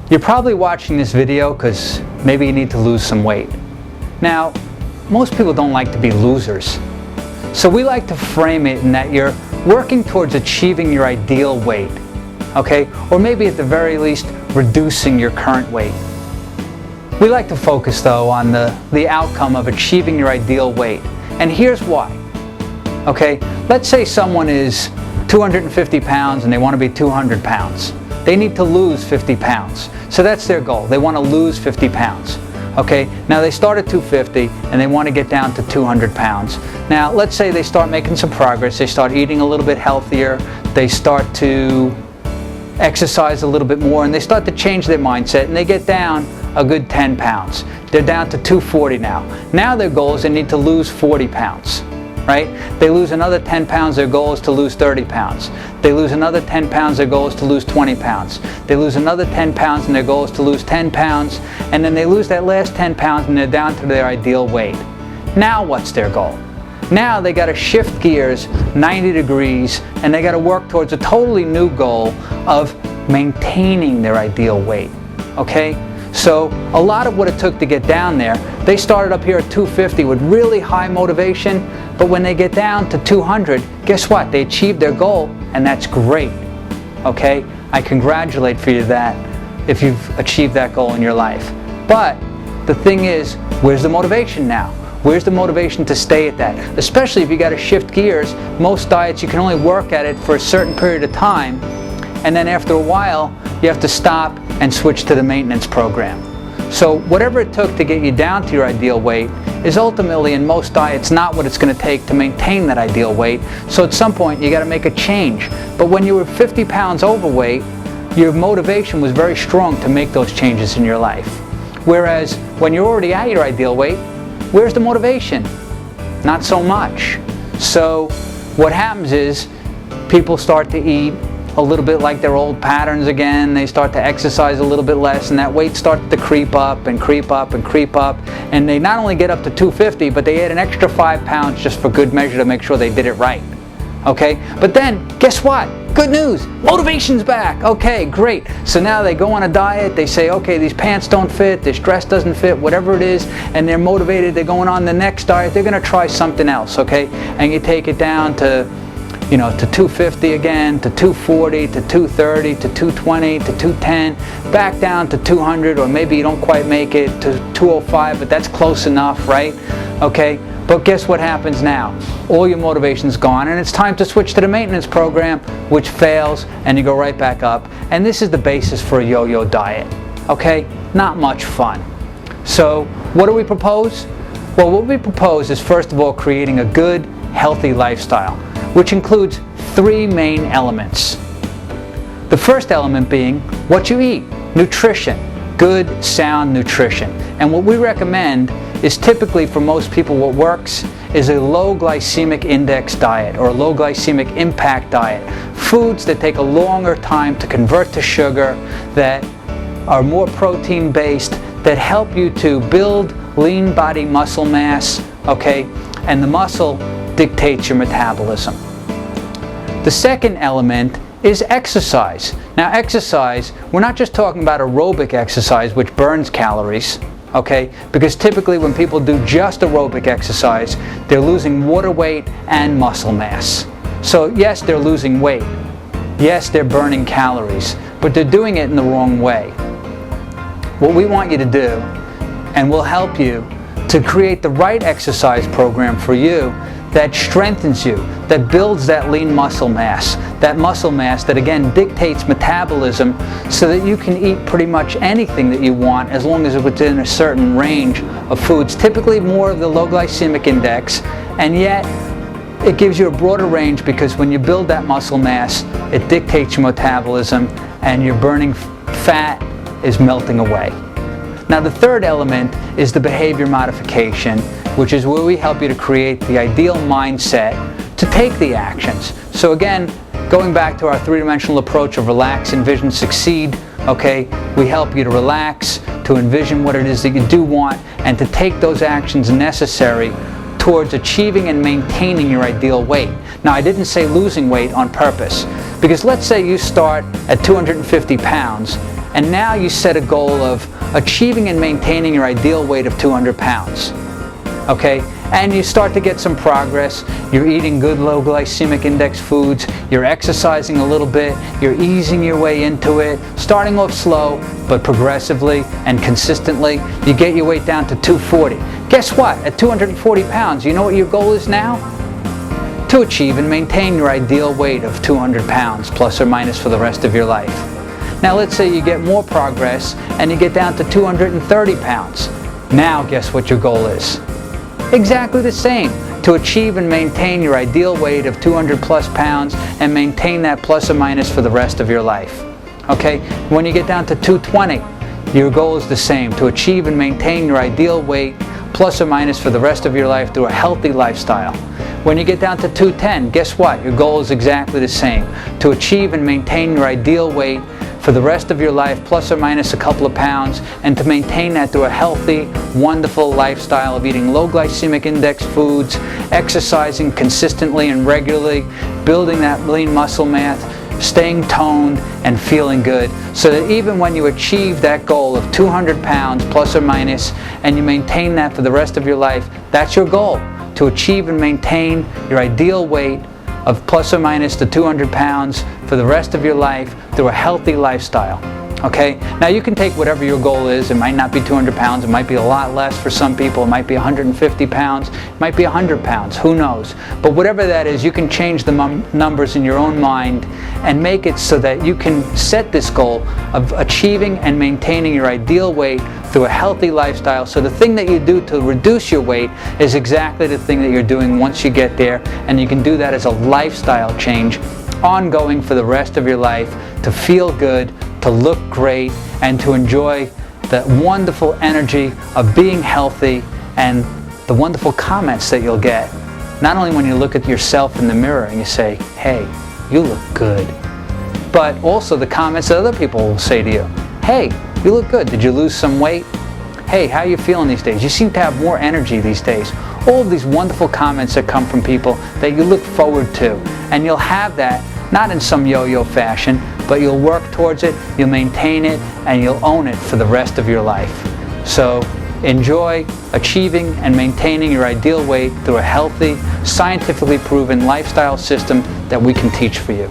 You're probably watching this video because maybe you need to lose some weight. Now, most people don't like to be losers. So we like to frame it in that you're working towards achieving your ideal weight, okay? Or maybe at the very least, reducing your current weight. We like to focus though on the outcome of achieving your ideal weight. And here's why, okay? Let's say someone is 250 pounds and they want to be 200 pounds. They need to lose 50 pounds. So that's their goal. They want to lose 50 pounds. Okay, now they start at 250 and they want to get down to 200 pounds. Now let's say they start making some progress. They start eating a little bit healthier. They start to exercise a little bit more and they start to change their mindset and they get down a good 10 pounds. They're down to 240 now. Now their goal is they need to lose 40 pounds. Right? They lose another 10 pounds, their goal is to lose 30 pounds. They lose another 10 pounds, their goal is to lose 20 pounds. They lose another 10 pounds and their goal is to lose 10 pounds. And then they lose that last 10 pounds and they're down to their ideal weight. Now what's their goal? Now they got to shift gears 90 degrees and they got to work towards a totally new goal of maintaining their ideal weight. Okay? So a lot of what it took to get down there, they started up here at 250 with really high motivation, but when they get down to 200, guess what? They achieved their goal, and that's great. Okay? I congratulate for you that if you've achieved that goal in your life. But the thing is, where's the motivation now? Where's the motivation to stay at that? Especially if you got to shift gears. Most diets you can only work at it for a certain period of time, and then after a while you have to stop and switch to the maintenance program. So whatever it took to get you down to your ideal weight is ultimately in most diets not what it's going to take to maintain that ideal weight. So at some point you got to make a change. But when you were 50 pounds overweight, your motivation was very strong to make those changes in your life. Whereas when you're already at your ideal weight, where's the motivation? Not so much. So what happens is people start to eat a little bit like their old patterns again. They start to exercise a little bit less and that weight starts to creep up and creep up and creep up, and they not only get up to 250 but they add an extra 5 pounds just for good measure to make sure they did it right. Okay, but then guess what? Good news, motivation's back. Okay, great. So now they go on a diet, they say, okay, these pants don't fit, this dress doesn't fit, whatever it is, and they're motivated, they're going on the next diet, they're going to try something else. Okay, and you take it down to to 250 again, to 240, to 230, to 220, to 210, back down to 200, or maybe you don't quite make it to 205, but that's close enough, right? Okay, but guess what happens now? All your motivation's gone, and it's time to switch to the maintenance program, which fails, and you go right back up. And this is the basis for a yo-yo diet. Okay, not much fun. So what do we propose? Well, what we propose is, first of all, creating a good, healthy lifestyle, which includes 3 main elements. The first element being what you eat, nutrition, good, sound nutrition. And what we recommend is, typically for most people, what works is a low glycemic index diet or a low glycemic impact diet. Foods that take a longer time to convert to sugar, that are more protein based, that help you to build lean body muscle mass, okay? And the muscle dictates your metabolism. The second element is exercise. Now exercise, we're not just talking about aerobic exercise, which burns calories, okay? Because typically when people do just aerobic exercise, they're losing water weight and muscle mass. So yes, they're losing weight. Yes, they're burning calories, but they're doing it in the wrong way. What we want you to do, and we'll help you to create the right exercise program for you that strengthens you, that builds that lean muscle mass that again dictates metabolism, so that you can eat pretty much anything that you want as long as it's within a certain range of foods, typically more of the low glycemic index, and yet it gives you a broader range, because when you build that muscle mass, it dictates your metabolism and your burning fat is melting away. Now the third element is the behavior modification, which is where we help you to create the ideal mindset to take the actions. So again, going back to our 3-dimensional approach of relax, envision, succeed, okay, we help you to relax, to envision what it is that you do want, and to take those actions necessary towards achieving and maintaining your ideal weight. Now, I didn't say losing weight on purpose, because let's say you start at 250 pounds and now you set a goal of achieving and maintaining your ideal weight of 200 pounds. Okay? And you start to get some progress. You're eating good low glycemic index foods, you're exercising a little bit, you're easing your way into it, starting off slow, but progressively and consistently, you get your weight down to 240. Guess what? At 240 pounds, you know what your goal is now? To achieve and maintain your ideal weight of 200 pounds, plus or minus, for the rest of your life. Now let's say you get more progress and you get down to 230 pounds. Now guess what your goal is? Exactly the same, to achieve and maintain your ideal weight of 200 plus pounds and maintain that plus or minus for the rest of your life. Okay, when you get down to 220, your goal is the same, to achieve and maintain your ideal weight plus or minus for the rest of your life through a healthy lifestyle. When you get down to 210, guess what? Your goal is exactly the same, to achieve and maintain your ideal weight for the rest of your life, plus or minus a couple of pounds, and to maintain that through a healthy, wonderful lifestyle of eating low glycemic index foods, exercising consistently and regularly, building that lean muscle mass, staying toned and feeling good, so that even when you achieve that goal of 200 pounds plus or minus and you maintain that for the rest of your life, that's your goal, to achieve and maintain your ideal weight of plus or minus the 200 pounds for the rest of your life through a healthy lifestyle. Okay? Now you can take whatever your goal is. It might not be 200 pounds, it might be a lot less for some people, it might be 150 pounds, it might be 100 pounds, who knows. But whatever that is, you can change the numbers in your own mind and make it so that you can set this goal of achieving and maintaining your ideal weight through a healthy lifestyle. So the thing that you do to reduce your weight is exactly the thing that you're doing once you get there, and you can do that as a lifestyle change, ongoing for the rest of your life, to feel good, to look great, and to enjoy the wonderful energy of being healthy and the wonderful comments that you'll get. Not only when you look at yourself in the mirror and you say, hey, you look good, but also the comments that other people will say to you. Hey, you look good. Did you lose some weight? Hey, how are you feeling these days? You seem to have more energy these days. All of these wonderful comments that come from people that you look forward to. And you'll have that, not in some yo-yo fashion, but you'll work towards it, you'll maintain it, and you'll own it for the rest of your life. So enjoy achieving and maintaining your ideal weight through a healthy, scientifically proven lifestyle system that we can teach for you.